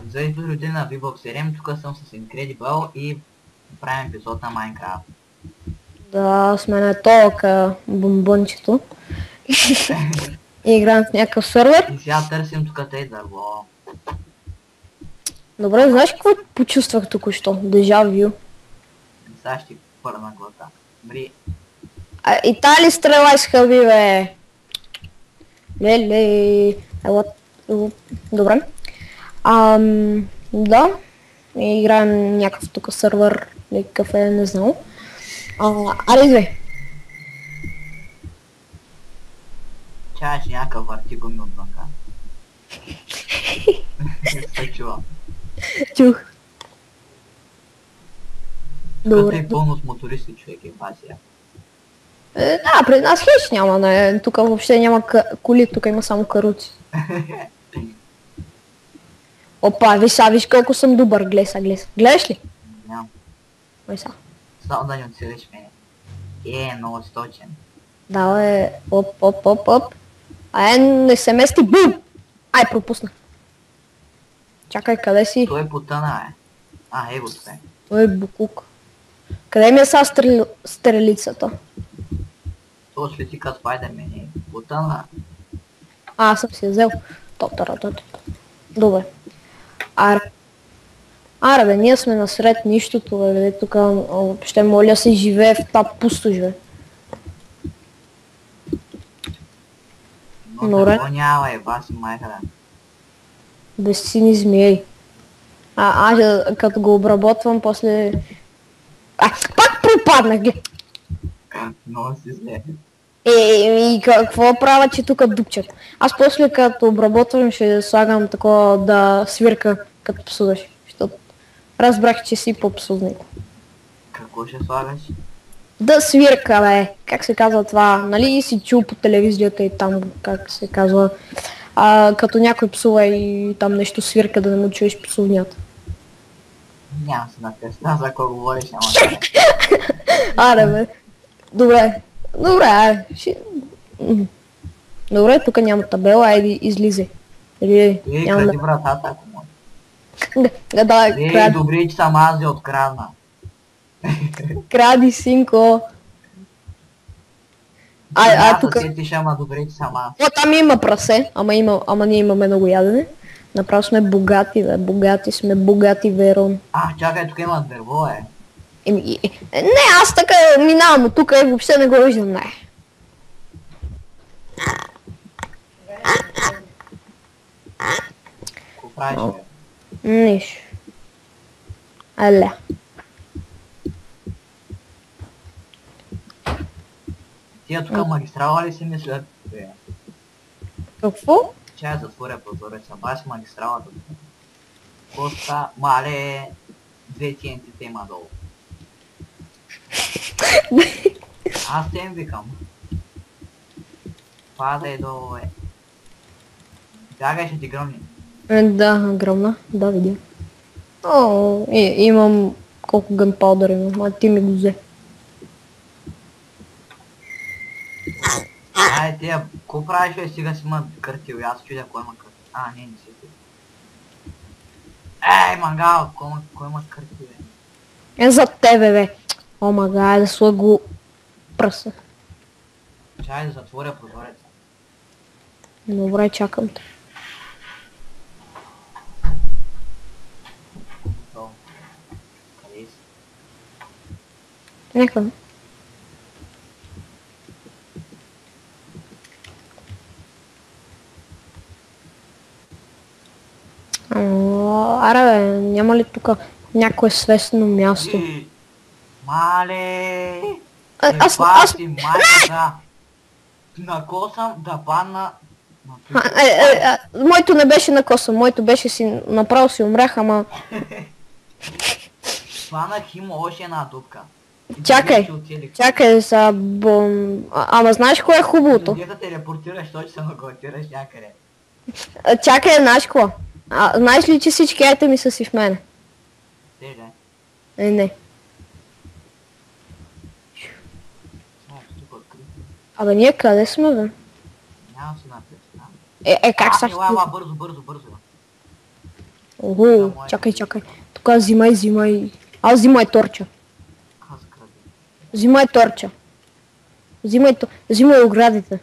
Здравейте, люди на VBOX 7, тук съм с Incredible и правим епизод на Minecraft. Да, сме толка бомбончето. И играем в някакъв сервер. И сега търсим тук тъй дърво. Добре, знаеш какво почувствах току-що? Дежавю. Сега ще пърна глата. Мри. И тали стрела изхъби, бе. Леле. Добре. Да. И играем някакъв тук сервер. Някакъв не знам. Аре, две. Чаеш някакъв върти гуми отвънка. Се чува. Чух. Тук Добре. е пълно с мотористи, човек е пасия. Да, пред нас хеч няма, не. Тук въобще няма коли, тук има само каруци. Опа, виж колко съм добър, гледай. Гледаш ли? Нямам. Ой са. Само да ни оцелиш мене. Много сточен. Да, бе, оп. Не се мести, бум! Ай, пропуснах. Чакай, къде си? Той потъна, его това е. Той е букук. Къде ми е сега стрелицата? То слети като Спайдермен е. Потъна. Аз съм си я взел. Добре. Аре, бе, ние сме насред нищото, бе, тук ще моля се живее в тази пустош, бе. Но Добре. няма баси майка. Безсини змеи. Аз като го обработвам, после... пак пропаднах, ги. Много си зле. И какво правя, че тук дупчат? Аз после като обработвам ще слагам такова да свирка като псуваш. Защото разбрах, че си по-псувник. Какво ще слагаш? Да свирка, бе. Как се казва това? Нали си чул по телевизията и там, как се казва, като някой псува и там нещо свирка, да не му чуеш псувнята. Няма се напесна, за кой говориш, няма да. Аре, бе. Добре, Добре, тук няма табела, айди излизай. Кради вратата, ако може. Кради. Добре, че съм аз я открадна. Кради, синко. Тук... Сетиш, ама добре, че съм аз. О, там има прасе, ама ние имаме много ядене. Направо сме богати, бе. Богати, Верон. Чакай, тук има дърво, Не, аз така минавам от тук и въобще не го виждам, не. Какво правиш, бе? Нищо. Аля. Тия тук магистрала ли си мислят? Какво? Чай затворя прозореца, баш магистралата. Коста, мале, 2 TNT-та има долу. Аз те им викам. Падай долу, Бягай, ще ти гръмни. Да, гръмна. Да, видим. О, имам колко гънпаудър имам, а ти ми го взе. Тия, ко правиш, бе, сега си има картил, аз чудя кой има картил. Не си ти. Мангал, кой има картил, бе? За тебе, бе. О, мага, да слагу пръса. Чай да затворя прозореца. Добре, чакам те. Къде си? Някъде. Аре, бе, няма ли тук някое свестно място? Мале! Аз... майката! Накосам да падна... Моето не беше на коса, моето беше си... Направо си умрях, ама... Сванах има още една дупка. Чакай за Ама знаеш кое е хубавото? Где да телепортираш, той ще се наглатираш някъде. Чакай, знаеш какво? Знаеш ли, че всички айтеми са си в мене? Не. Абе ние къде сме, бе? Нямам си напред. Как са? Ела, бързо. Ого, чакай. Тук взимай. Аз взимай торча. Аз краде. Взимай торча. Взимай оградите.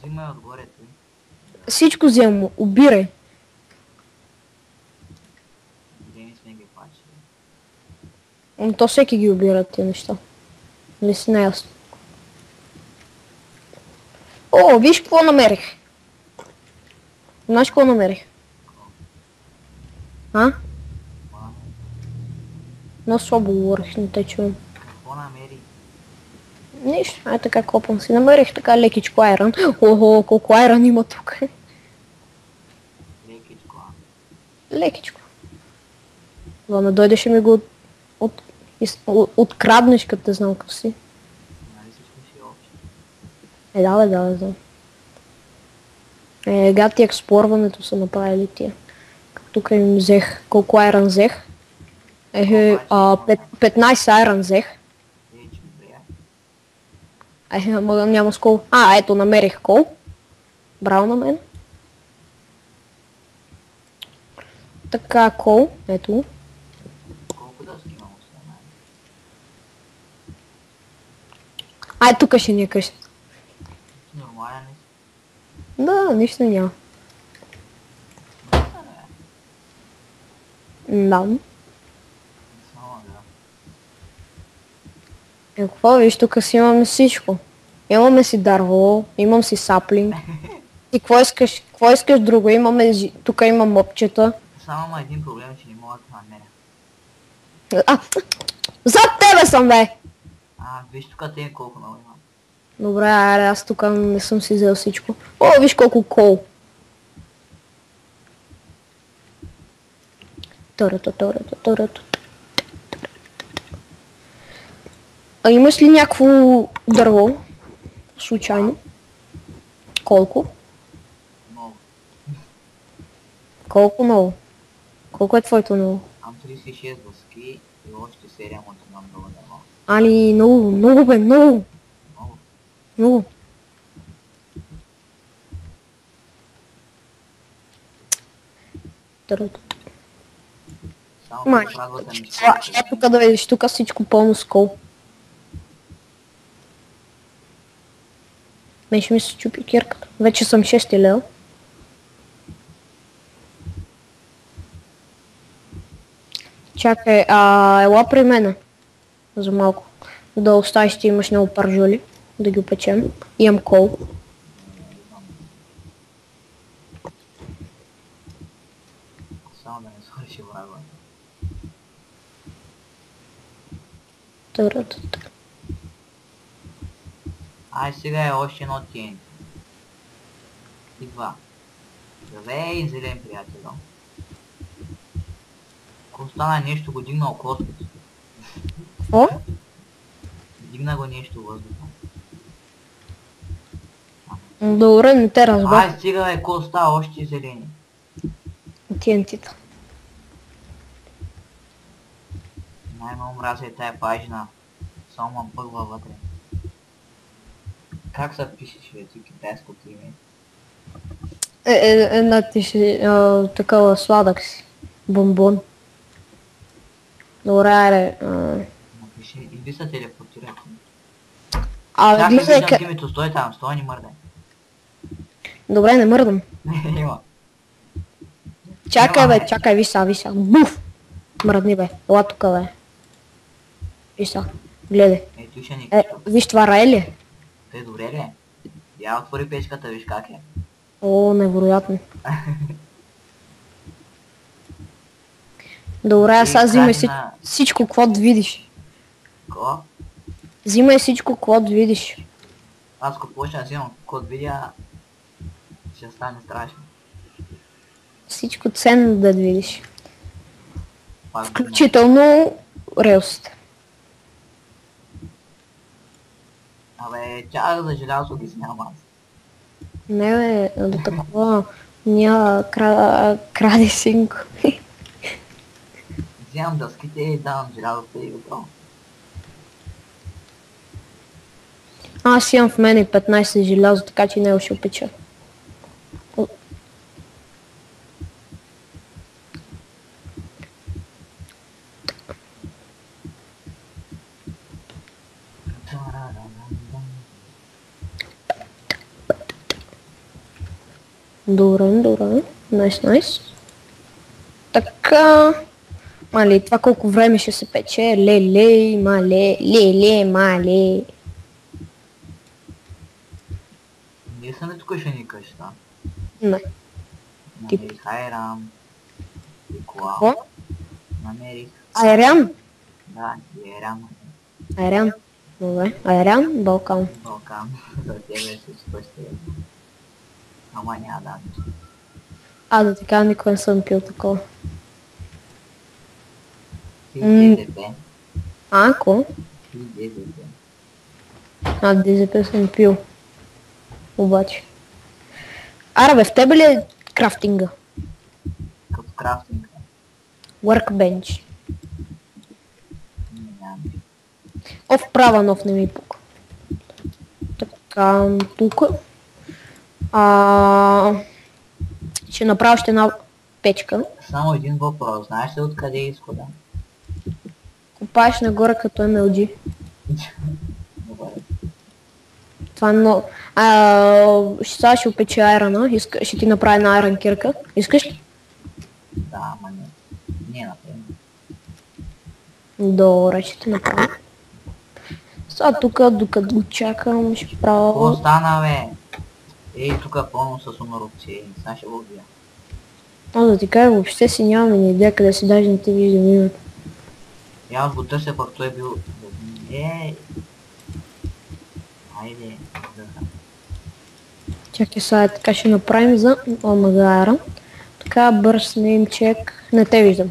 Взимай отгоре ти. Всичко вземам, обирай. Где не сме ги пачили. Но то всеки ги обира тези неща. Нали си наясно? О, виж какво намерих. Знаеш какво намерих? А? Ма, Но слабо говориш, не те чувам. какво намери? Нищо, ай така копам си. Намерих така лекичко айрон. Ого, колко айрон има тук. Лекичко, Лекичко. Да не дойдеш и ми го откраднеш, като те знам какво си. нали всичко си общо. Да. Гати експлорването са направили тия. Тук им взех. Колко айрон взех? 15 айрон взех. Че ми приятел. Ама няма с кол. Ето намерих кол. Браво на мен. Така, кол. Ето. Колко дъски имам останали? Тук ще ни е къщата. Нормален ли си? Да, нищо няма. Да. Само да. Какво виж, тук си имаме всичко. Имаме си дърво, имам си саплинг. И какво искаш друго? Тук има мопчета. Само има един проблем, че не мога да намеря. Зад тебе съм, бе! Виж тук те колко много има. Добре, аре, аз тук не съм си взел всичко. О, виж колко кол. Тората. Имаш ли някакво дърво? Случайно? Колко? Много. Колко много? Колко е твоето много? Ам 36 дъски и още 7 от едно много дърво. Али, много бе, много. Само Май. правилата ми Ето тук да видиш, тук всичко пълно с кол. Мен ще ми се чупи кирката. Вече съм 6 лева. Чакай, ела при мене. За малко. Да оставиш, ти имаш много паржоли. Да ги опечем. Имам кол. Само да не свърши врага. Сега е още едно TNT. И два. Здравей, зелен приятел. Ако стана нещо, го дигна космос. Какво? Дигна го нещо въздуха. Добре, не те разбрах. Стига бе, коста, още зелени. TNT-та. Най-много мразя е тая пажина. Само ма бъгва вътре. Как се пишеш, бе, ти китайското име? Една ти си такава сладък си. Бомбон. Добре, аре. Напиши, иди се телепортирай. Гледай виждам името, стой там, стой, не мърдай. Добре, не мърдам. Има. Чакай бе, чакай, виж са. Буф! Мръдни бе, ела тука бе. Виж са, гледай. Ето ще ни Виж това рай ли е? Те добре ли е? Я отвори печката, виж как е. О, невероятно. Добре, сега взимай всичко, каквото видиш. Ко? Взимай всичко, каквото видиш. Аз ако почна да взимам код видя, ще стане страшно. Всичко ценно да видиш. Пак Включително релсите. Абе, чак за желязо ги знам аз. Не бе, до такова няма кради синко. Вземам дъските и давам желязото и готово. Аз имам в мене 15 желязо, така че не ще опеча. Добре. Найс. Така. Мале, това колко време ще се пече? Мале. Ние са ли тук ще ни къща? Не. Намерих Айран. И Коал. Какво? Намерих. Айран? Да, и Айран. Айран. Добре. Айран, Балкан. Балкан. За тебе се спъсти. Ама няма да. Да така никога не съм пил такова. Ти ДЗП. Ако? Ти ДЗП. ДЗП съм пил. Обаче. Бе, в тебе ли е крафтинга? Като крафтинг. Workbench. Нямам. Права нов не ми пука. Така, тук. Ще направя още една печка. Само един въпрос. Знаеш ли откъде е изхода? Копаеш нагоре като MLG. Добре. Това е много... Сега ще опече айрана. Ще ти направя една айран кирка. Искаш ли? Да, ама не. Не, например. Добре, ще ти направя. Сега тук, докато го чакам, ще Какво правя... стана, бе? Ей, тук пълно с умаровци. Сега ще го убия. Да ти кажа, въобще си нямаме ни идея къде си, даже не те виждам името. Я го търся, пък той е бил... Ей! Айде, отдъха. Чакай сега, така ще направим за Омагара. Така, бърз неймчек. Не те виждам.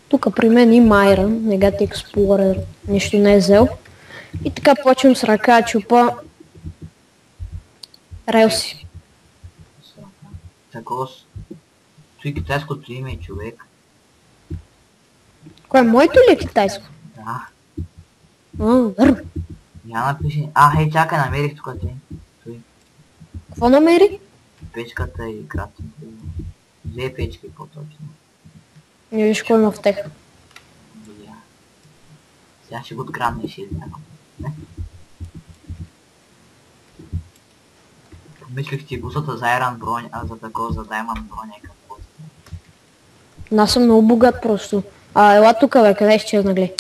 Тук при мен има Iron, Negati Explorer, нищо не е взел. И така почвам с ръка чупа релси. Такова с... Той китайското име е човек. Кое, моето ли е китайско? Да. Върно. Я напиши... Хей, чакай, намерих тук те. Той. Какво намери? Печката и крафтинг. Две печки по-точно. Не виж кой има в тех. Видя. Сега ще го открадна и ще измерам. Не? Помислих ти бусата за Iron броня, а за такова за Diamond броня и какво. Аз съм много богат просто. Ела тук, бе, къде изчезна, гледай.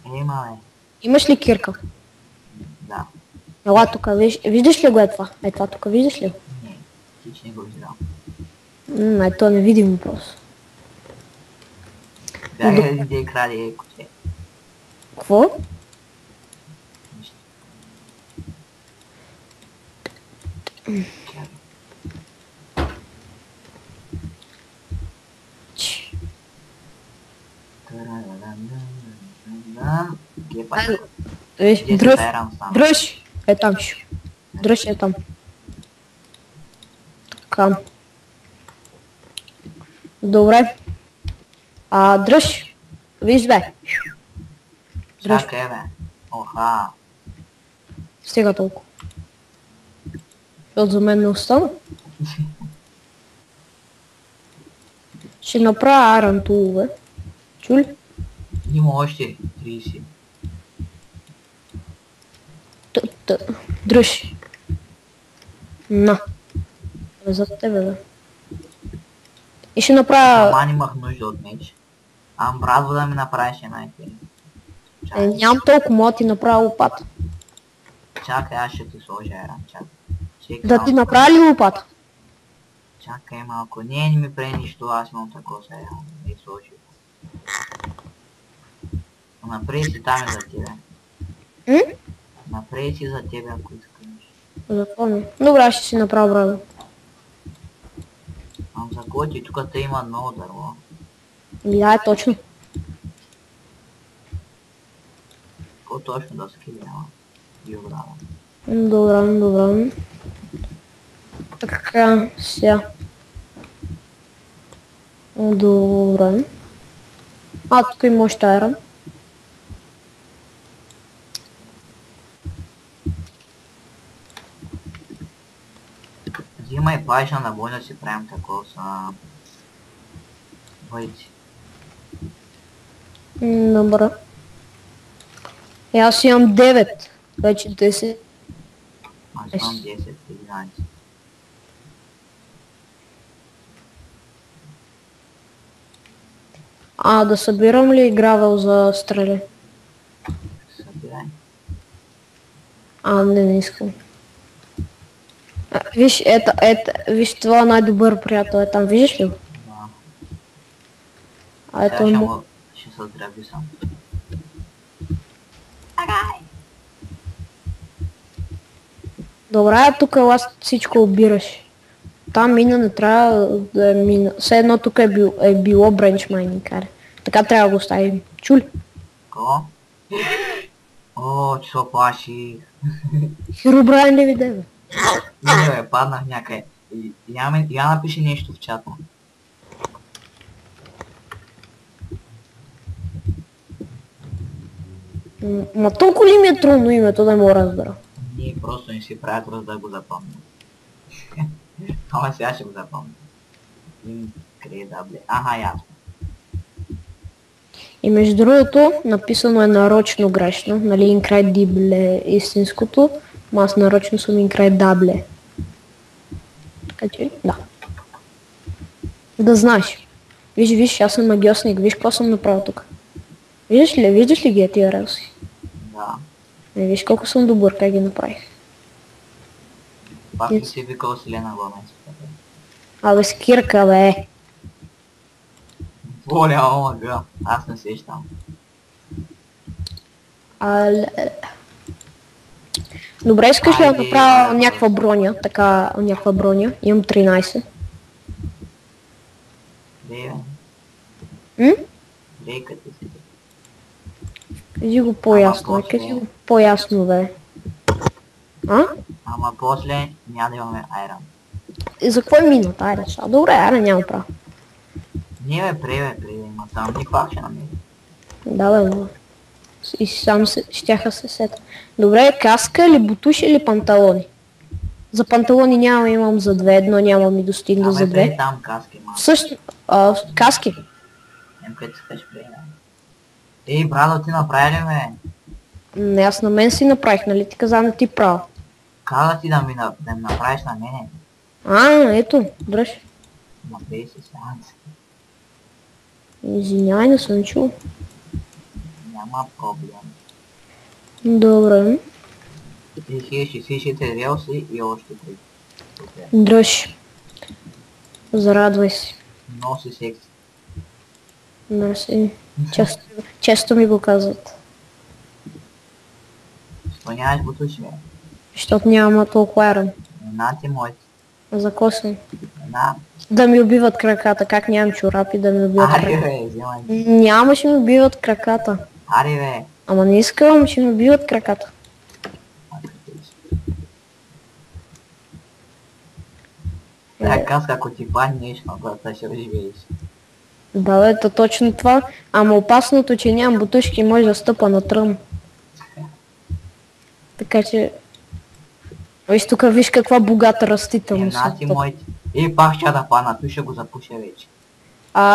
Мале. Имаш ли кирка? Да. Ела тук, виждаш ли го е това? Това тук, виждаш ли? Не, ти че не го виждал. То не видим просто. Бягай ли да кради куче? Какво? Нищо. Гепа. Дръж! Там ще. Дръж там. Така. Добре. Дръж! Виж, бе. Чакай, бе. Оха. Стига толкова. Защото за мен не остана. Ще направя аран тулове. Чули? Има още 30. Дръж. На. За тебе, бе. И ще направя... Ама имах нужда от меч. Брадво да ми направиш една идея. Нямам толкова, мога да ти направя лопата. Чакай, аз ще ти сложа еран, чакай. Да ти направя ли лопата? Чакай малко, не ми прави нищо, аз имам такова за еран, не сложи. Направи си там и за тебе. Направи си за тебе, ако искаш. Запомни. Добре, аз ще си направя брадо. За кого ти тук има много дърво? Да, точно. Какво точно да скилява? Биограма. Добре. Така, сега. Добре. Тук има още айрон. Взимай плаща на бой да си правим такова са... Войци. Добре. Аз имам 9. Вече 10. Аз имам 10, 11. Да събирам ли гравел за стрели? Събирай. Не искам. Виж, виж, това най-добър приятел е там, виждаш ли го? Да. Ето Сега ще му. му... ще се отграби сам. Добре, тук аз всичко обираш. Там мина не трябва да е мина. Все едно тук е било бренч майнинг, аре. Така трябва да го оставим. Чули? Ко? О, че се оплаших. Херобрайн не виде, бе. Не, бе, паднах някъде. Я напиши нещо в чата. Ма толкова ли ми е трудно името, да мога да разбера? Ние просто не си правят раз да го запомним. Ама сега ще го запомня. Incredible. Аха, ясно. И между другото, написано е нарочно грешно, нали, Incredible е истинското, но аз нарочно съм Incredible. Така че, да. Да знаеш. Виж, аз съм магиосник, виж какво съм направил тук. Виждаш ли ги тия релси? Да. Виж колко съм добър, как ги направих. Пак ли си викал Селена Гомес? Абе, с кирка, бе. Воля, омага. Аз не сещам. Добре, искаш ли да Айде, направя айде. някаква броня? Така, някаква броня. Имам 13. Де, М? де, къде си? Кажи го по-ясно, Ама кажи го по-ясно, бе. Ама после няма да имаме айрон. И за какво е минут? Айде, сега. Добре, айде, няма право. Не, бе, преве, ма там ни пак ще намери. Да, бе, но. И сам щяха се сета. Добре, каска или бутуши или панталони? За панталони няма, имам за две, едно няма ми достигна за Аме две. бе, там каски малко. Също, каски. Къде искаш преве? Ей, брадо, ти направи ли ме? Не, аз на мен си направих, нали ти каза на ти право. Каза ти да ми направиш на мене. Ето, дръж. Направи се сеанс. Извинявай, не съм чул. Няма проблем. Добре. И ще свишите релси и още 3. Супер. Дръж. Зарадвай се. Носи секси. Мерси. Често ми го казват. Спъняваш бутуши, бе. Защото няма толкова еран. Една ти моите. За косъм. Една. Да ми убиват краката. Как нямам чорапи да ми убиват Ари, краката? бе, вземай. Няма, ще ми убиват краката. Ари, бе. Ама не искам, ще ми убиват краката. Така, ако ти паднеш, когато ще оживееш. Да, бе, то точно това. Ама опасното, че нямам бутушки, може да стъпа на трън. Така че... Виж тук, виж каква богата растителност. Една ти моите. И пак ще да падна, tu ще го запуша вече.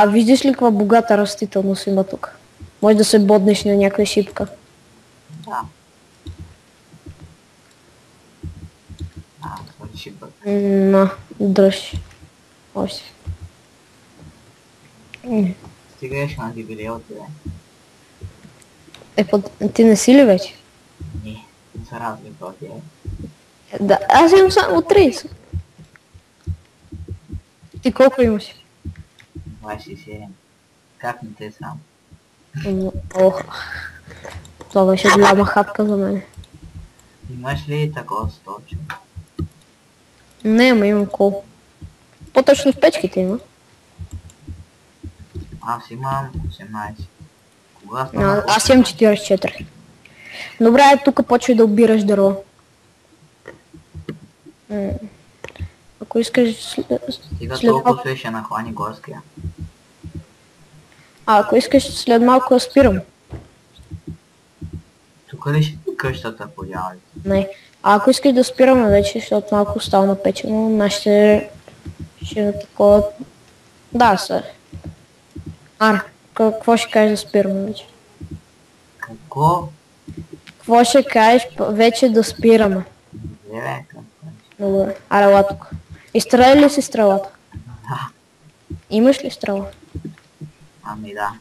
Виждаш ли каква богата растителност има тук? Може да се боднеш на някаква шипка. Да. Това шипък. Дръж. Още. Стигаш на дебилелото, бе. Ти не си ли вече? Не, за разлика от тебе. Да, аз имам само 30. Ти колко имаш? 27. Как не те сам? Ох. Това беше голяма хапка за мен. Имаш ли такова сточо? Не, ама имам кол. По-точно в печките има. Аз имам 18. Кога стана? Аз имам 44. Добре, тук почвай да обираш дърво. Ако искаш Стига толкова се ще нахвани горския. Ако искаш след малко да спирам. Тук ли ще къщата подявали? Не. Ако искаш да спираме вече, защото малко става напечено, нашите ще е такова... Да, са. Какво ще кажеш да спираме вече? Какво? Какво ще кажеш вече да спираме? Левека. Добре. Аре, ела тук. Изстреля ли си стрелата? Да. Имаш ли стрела? Ами да.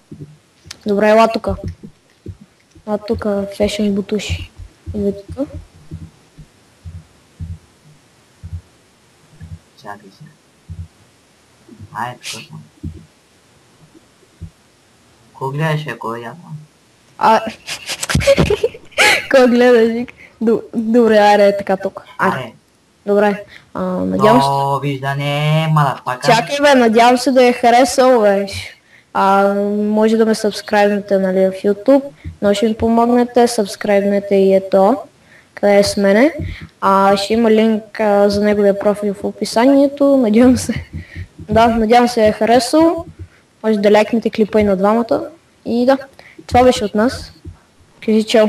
Добре, ела тук. Ела тук, фешен бутуши. Иди тук. Чакай се. Ай, тук съм. Ко гледаш, кой я там? А... Кой гледаш? Вик? Добре, аре, е така тук. Аре. Добре. Надявам се... Довиждане, мадафака. Чакай бе, надявам се да я харесал, бе. Може да ме сабскрайбнете, нали, в YouTube, но ще ми помогнете, сабскрайбнете и ето, къде е с мене. Ще има линк за неговия профил в описанието, надявам се. Да, надявам се е харесал. Може да лайкнете клипа и на двамата. И да, това беше от нас. Кажи чао.